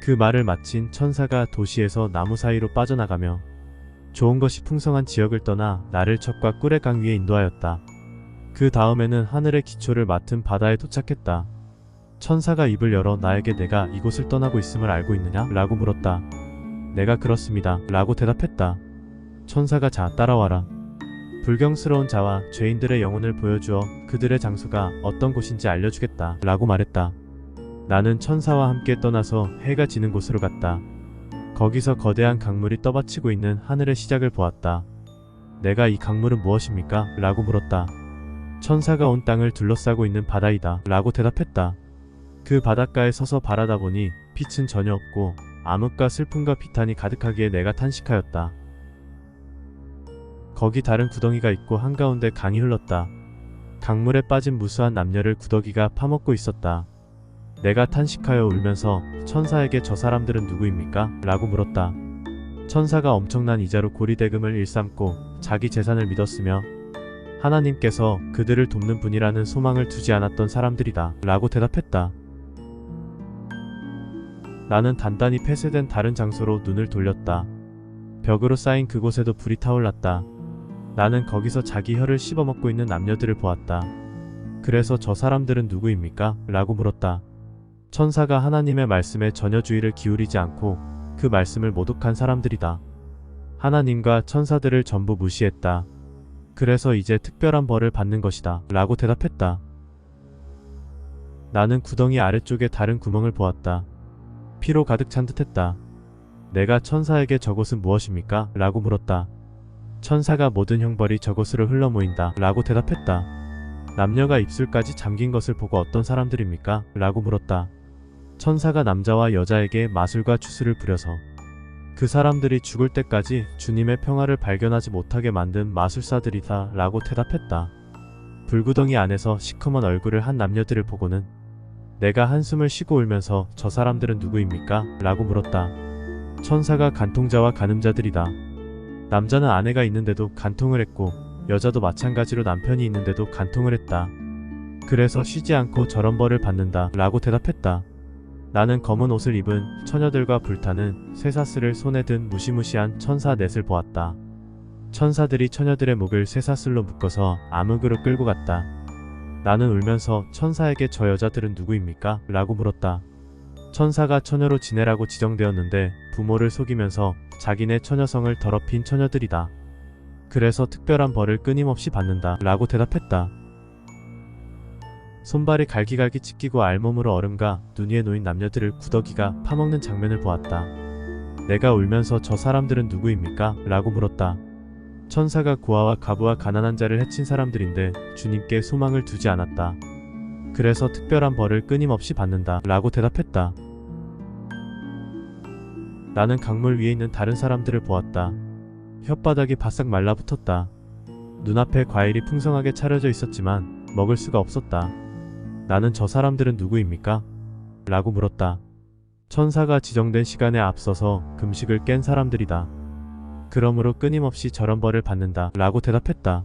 그 말을 마친 천사가 도시에서 나무 사이로 빠져나가며 좋은 것이 풍성한 지역을 떠나 나를 척과 꿀의 강 위에 인도하였다. 그 다음에는 하늘의 기초를 맡은 바다에 도착했다. 천사가 입을 열어 나에게 내가 이곳을 떠나고 있음을 알고 있느냐? 라고 물었다. 내가 그렇습니다. 라고 대답했다. 천사가 자, 따라와라. 불경스러운 자와 죄인들의 영혼을 보여주어 그들의 장소가 어떤 곳인지 알려주겠다. 라고 말했다. 나는 천사와 함께 떠나서 해가 지는 곳으로 갔다. 거기서 거대한 강물이 떠받치고 있는 하늘의 시작을 보았다. 내가 이 강물은 무엇입니까? 라고 물었다. 천사가 온 땅을 둘러싸고 있는 바다이다. 라고 대답했다. 그 바닷가에 서서 바라다보니 빛은 전혀 없고 암흑과 슬픔과 비탄이 가득하기에 내가 탄식하였다. 거기 다른 구덩이가 있고 한가운데 강이 흘렀다. 강물에 빠진 무수한 남녀를 구더기가 파먹고 있었다. 내가 탄식하여 울면서 천사에게 저 사람들은 누구입니까? 라고 물었다. 천사가 엄청난 이자로 고리대금을 일삼고 자기 재산을 믿었으며 하나님께서 그들을 돕는 분이라는 소망을 두지 않았던 사람들이다. 라고 대답했다. 나는 단단히 폐쇄된 다른 장소로 눈을 돌렸다. 벽으로 쌓인 그곳에도 불이 타올랐다. 나는 거기서 자기 혀를 씹어먹고 있는 남녀들을 보았다. 그래서 저 사람들은 누구입니까? 라고 물었다. 천사가 하나님의 말씀에 전혀 주의를 기울이지 않고 그 말씀을 모독한 사람들이다. 하나님과 천사들을 전부 무시했다. 그래서 이제 특별한 벌을 받는 것이다. 라고 대답했다. 나는 구덩이 아래쪽에 다른 구멍을 보았다. 피로 가득 찬 듯했다. 내가 천사에게 저곳은 무엇입니까? 라고 물었다. 천사가 모든 형벌이 저곳으로 흘러모인다. 라고 대답했다. 남녀가 입술까지 잠긴 것을 보고 어떤 사람들입니까? 라고 물었다. 천사가 남자와 여자에게 마술과 주술을 부려서 그 사람들이 죽을 때까지 주님의 평화를 발견하지 못하게 만든 마술사들이다. 라고 대답했다. 불구덩이 안에서 시커먼 얼굴을 한 남녀들을 보고는 내가 한숨을 쉬고 울면서 저 사람들은 누구입니까? 라고 물었다. 천사가 간통자와 간음자들이다. 남자는 아내가 있는데도 간통을 했고 여자도 마찬가지로 남편이 있는데도 간통을 했다. 그래서 쉬지 않고 저런 벌을 받는다. 라고 대답했다. 나는 검은 옷을 입은 처녀들과 불타는 쇠사슬을 손에 든 무시무시한 천사 넷을 보았다. 천사들이 처녀들의 목을 쇠사슬로 묶어서 암흑으로 끌고 갔다. 나는 울면서 천사에게 저 여자들은 누구입니까? 라고 물었다. 천사가 처녀로 지내라고 지정되었는데 부모를 속이면서 자기네 처녀성을 더럽힌 처녀들이다. 그래서 특별한 벌을 끊임없이 받는다. 라고 대답했다. 손발이 갈기갈기 찢기고 알몸으로 얼음과 눈 위에 놓인 남녀들을 구더기가 파먹는 장면을 보았다. 내가 울면서 저 사람들은 누구입니까? 라고 물었다. 천사가 고아와 과부와 가난한 자를 해친 사람들인데 주님께 소망을 두지 않았다. 그래서 특별한 벌을 끊임없이 받는다. 라고 대답했다. 나는 강물 위에 있는 다른 사람들을 보았다. 혓바닥이 바싹 말라붙었다. 눈앞에 과일이 풍성하게 차려져 있었지만 먹을 수가 없었다. 나는 저 사람들은 누구입니까? 라고 물었다. 천사가 지정된 시간에 앞서서 금식을 깬 사람들이다. 그러므로 끊임없이 저런 벌을 받는다. 라고 대답했다.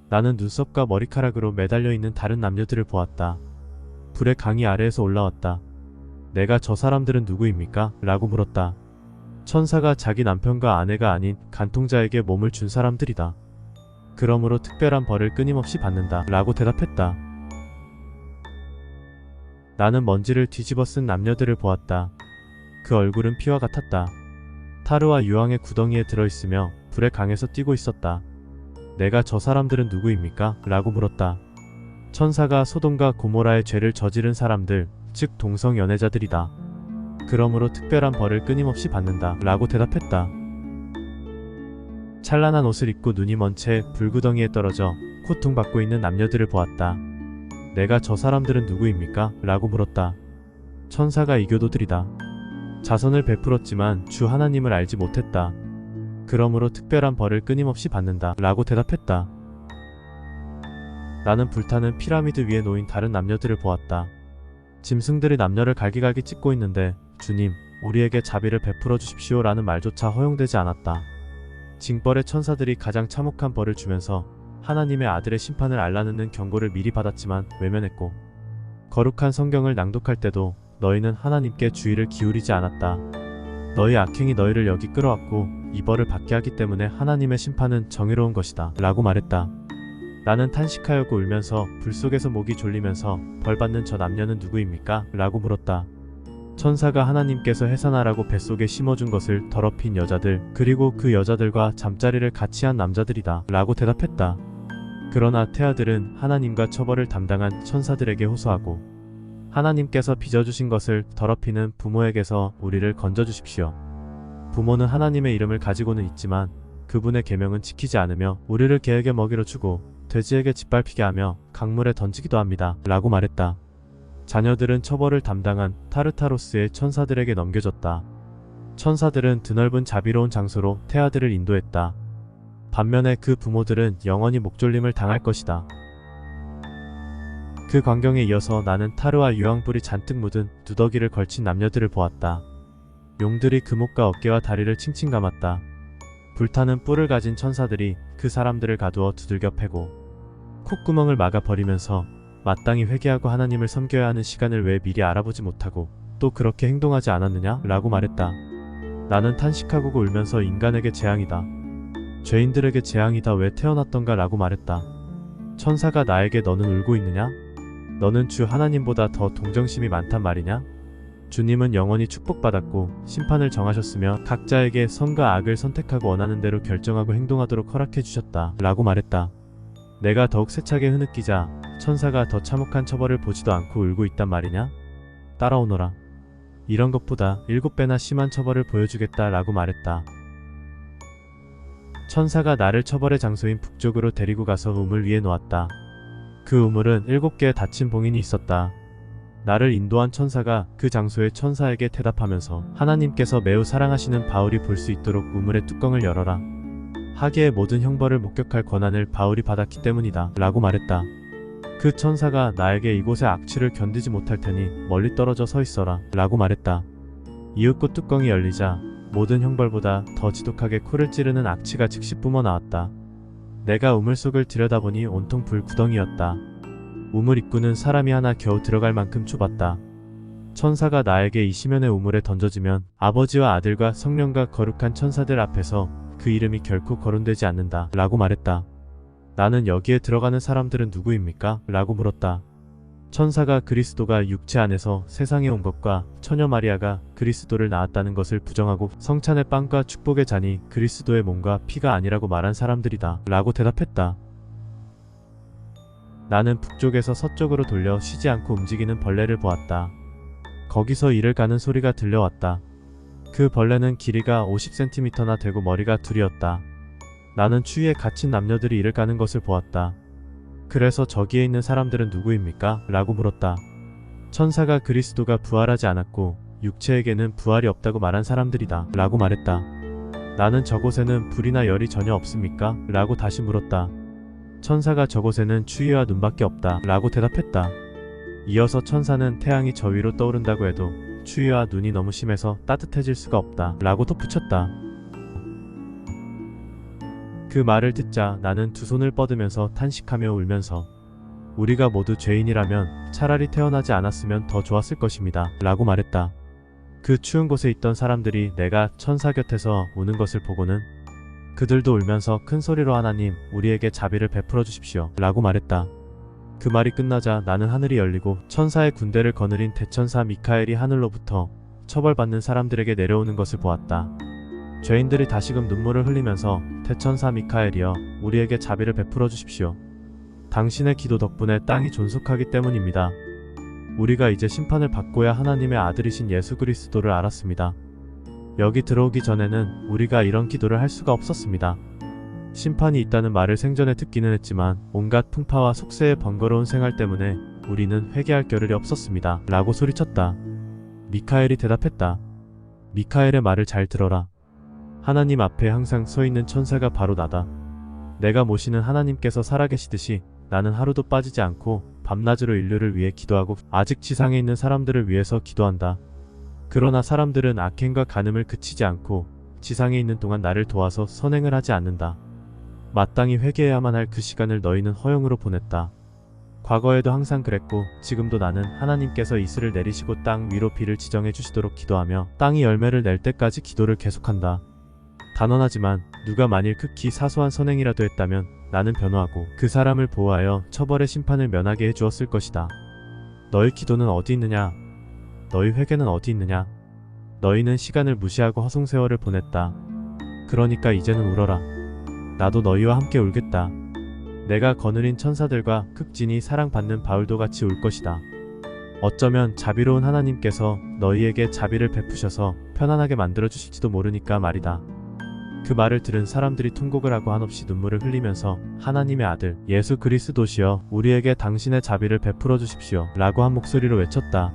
나는 눈썹과 머리카락으로 매달려 있는 다른 남녀들을 보았다. 불의 강이 아래에서 올라왔다. 내가 저 사람들은 누구입니까? 라고 물었다. 천사가 자기 남편과 아내가 아닌 간통자에게 몸을 준 사람들이다. 그러므로 특별한 벌을 끊임없이 받는다. 라고 대답했다. 나는 먼지를 뒤집어 쓴 남녀들을 보았다. 그 얼굴은 피와 같았다. 타르와 유황의 구덩이에 들어있으며 불의 강에서 뛰고 있었다. 내가 저 사람들은 누구입니까? 라고 물었다. 천사가 소돔과 고모라의 죄를 저지른 사람들, 즉 동성 연애자들이다. 그러므로 특별한 벌을 끊임없이 받는다. 라고 대답했다. 찬란한 옷을 입고 눈이 먼 채 불구덩이에 떨어져 고통받고 있는 남녀들을 보았다. 내가 저 사람들은 누구입니까? 라고 물었다. 천사가 이교도들이다. 자선을 베풀었지만 주 하나님을 알지 못했다. 그러므로 특별한 벌을 끊임없이 받는다. 라고 대답했다. 나는 불타는 피라미드 위에 놓인 다른 남녀들을 보았다. 짐승들이 남녀를 갈기갈기 찢고 있는데 주님, 우리에게 자비를 베풀어 주십시오 라는 말조차 허용되지 않았다. 징벌의 천사들이 가장 참혹한 벌을 주면서 하나님의 아들의 심판을 알라는 경고를 미리 받았지만 외면했고, 거룩한 성경을 낭독할 때도 너희는 하나님께 주의를 기울이지 않았다. 너희 악행이 너희를 여기 끌어왔고 이 벌을 받게 하기 때문에 하나님의 심판은 정의로운 것이다 라고 말했다. 나는 탄식하였고 울면서 불 속에서 목이 졸리면서 벌받는 저 남녀는 누구입니까? 라고 물었다. 천사가 하나님께서 해산하라고 뱃속에 심어준 것을 더럽힌 여자들, 그리고 그 여자들과 잠자리를 같이 한 남자들이다 라고 대답했다. 그러나 태아들은 하나님과 처벌을 담당한 천사들에게 호소하고 하나님께서 빚어주신 것을 더럽히는 부모에게서 우리를 건져주십시오. 부모는 하나님의 이름을 가지고는 있지만 그분의 계명은 지키지 않으며 우리를 개에게 먹이로 주고 돼지에게 짓밟히게 하며 강물에 던지기도 합니다 라고 말했다. 자녀들은 처벌을 담당한 타르타로스의 천사들에게 넘겨졌다. 천사들은 드넓은 자비로운 장소로 태아들을 인도했다. 반면에 그 부모들은 영원히 목졸림을 당할 것이다. 그 광경에 이어서 나는 타르와 유황불이 잔뜩 묻은 누더기를 걸친 남녀들을 보았다. 용들이 금옥과 어깨와 다리를 칭칭 감았다. 불타는 뿔을 가진 천사들이 그 사람들을 가두어 두들겨 패고 콧구멍을 막아 버리면서 마땅히 회개하고 하나님을 섬겨야 하는 시간을 왜 미리 알아보지 못하고 또 그렇게 행동하지 않았느냐? 라고 말했다. 나는 탄식하고 울면서 인간에게 재앙이다. 죄인들에게 재앙이다 왜 태어났던가 라고 말했다. 천사가 나에게 너는 울고 있느냐? 너는 주 하나님보다 더 동정심이 많단 말이냐? 주님은 영원히 축복받았고 심판을 정하셨으며 각자에게 선과 악을 선택하고 원하는 대로 결정하고 행동하도록 허락해 주셨다 라고 말했다. 내가 더욱 세차게 흐느끼자 천사가 더 참혹한 처벌을 보지도 않고 울고 있단 말이냐? 따라오너라. 이런 것보다 7배나 심한 처벌을 보여주겠다 라고 말했다. 천사가 나를 처벌의 장소인 북쪽으로 데리고 가서 우물 위에 놓았다. 그 우물은 7개의 닫힌 봉인이 있었다. 나를 인도한 천사가 그 장소의 천사에게 대답하면서 하나님께서 매우 사랑하시는 바울이 볼 수 있도록 우물의 뚜껑을 열어라. 하계의 모든 형벌을 목격할 권한을 바울이 받았기 때문이다 라고 말했다. 그 천사가 나에게 이곳의 악취를 견디지 못할 테니 멀리 떨어져 서 있어라 라고 말했다. 이윽고 뚜껑이 열리자 모든 형벌보다 더 지독하게 코를 찌르는 악취가 즉시 뿜어나왔다. 내가 우물 속을 들여다보니 온통 불구덩이였다. 우물 입구는 사람이 하나 겨우 들어갈 만큼 좁았다. 천사가 나에게 이 시면의 우물에 던져지면 아버지와 아들과 성령과 거룩한 천사들 앞에서 그 이름이 결코 거론되지 않는다 라고 말했다. 나는 여기에 들어가는 사람들은 누구입니까? 라고 물었다. 천사가 그리스도가 육체 안에서 세상에 온 것과 처녀 마리아가 그리스도를 낳았다는 것을 부정하고 성찬의 빵과 축복의 잔이 그리스도의 몸과 피가 아니라고 말한 사람들이다 라고 대답했다. 나는 북쪽에서 서쪽으로 돌려 쉬지 않고 움직이는 벌레를 보았다. 거기서 이를 가는 소리가 들려왔다. 그 벌레는 길이가 50cm나 되고 머리가 둘이었다. 나는 추위에 갇힌 남녀들이 이를 가는 것을 보았다. 그래서 저기에 있는 사람들은 누구입니까? 라고 물었다. 천사가 그리스도가 부활하지 않았고 육체에게는 부활이 없다고 말한 사람들이다 라고 말했다. 나는 저곳에는 불이나 열이 전혀 없습니까? 라고 다시 물었다. 천사가 저곳에는 추위와 눈밖에 없다 라고 대답했다. 이어서 천사는 태양이 저 위로 떠오른다고 해도 추위와 눈이 너무 심해서 따뜻해질 수가 없다 라고 덧붙였다. 그 말을 듣자 나는 두 손을 뻗으면서 탄식하며 울면서 우리가 모두 죄인이라면 차라리 태어나지 않았으면 더 좋았을 것입니다 라고 말했다. 그 추운 곳에 있던 사람들이 내가 천사 곁에서 우는 것을 보고는 그들도 울면서 큰 소리로 하나님 우리에게 자비를 베풀어 주십시오 라고 말했다. 그 말이 끝나자 나는 하늘이 열리고 천사의 군대를 거느린 대천사 미카엘이 하늘로부터 처벌받는 사람들에게 내려오는 것을 보았다. 죄인들이 다시금 눈물을 흘리면서 대천사 미카엘이여 우리에게 자비를 베풀어 주십시오. 당신의 기도 덕분에 땅이 존속하기 때문입니다. 우리가 이제 심판을 받고야 하나님의 아들이신 예수 그리스도를 알았습니다. 여기 들어오기 전에는 우리가 이런 기도를 할 수가 없었습니다. 심판이 있다는 말을 생전에 듣기는 했지만 온갖 풍파와 속세의 번거로운 생활 때문에 우리는 회개할 겨를이 없었습니다 라고 소리쳤다. 미카엘이 대답했다. 미카엘의 말을 잘 들어라. 하나님 앞에 항상 서 있는 천사가 바로 나다. 내가 모시는 하나님께서 살아계시듯이 나는 하루도 빠지지 않고 밤낮으로 인류를 위해 기도하고 아직 지상에 있는 사람들을 위해서 기도한다. 그러나 사람들은 악행과 간음을 그치지 않고 지상에 있는 동안 나를 도와서 선행을 하지 않는다. 마땅히 회개해야만 할 그 시간을 너희는 허영으로 보냈다. 과거에도 항상 그랬고 지금도 나는 하나님께서 이슬을 내리시고 땅 위로 비를 지정해 주시도록 기도하며 땅이 열매를 낼 때까지 기도를 계속한다. 단언하지만 누가 만일 극히 사소한 선행이라도 했다면 나는 변호하고 그 사람을 보호하여 처벌의 심판을 면하게 해주었을 것이다. 너희 기도는 어디 있느냐? 너희 회개는 어디 있느냐? 너희는 시간을 무시하고 허송세월을 보냈다. 그러니까 이제는 울어라. 나도 너희와 함께 울겠다. 내가 거느린 천사들과 극진히 사랑받는 바울도 같이 울 것이다. 어쩌면 자비로운 하나님께서 너희에게 자비를 베푸셔서 편안하게 만들어주실지도 모르니까 말이다. 그 말을 들은 사람들이 통곡을 하고 한없이 눈물을 흘리면서 하나님의 아들 예수 그리스도시여 우리에게 당신의 자비를 베풀어 주십시오 라고 한 목소리로 외쳤다.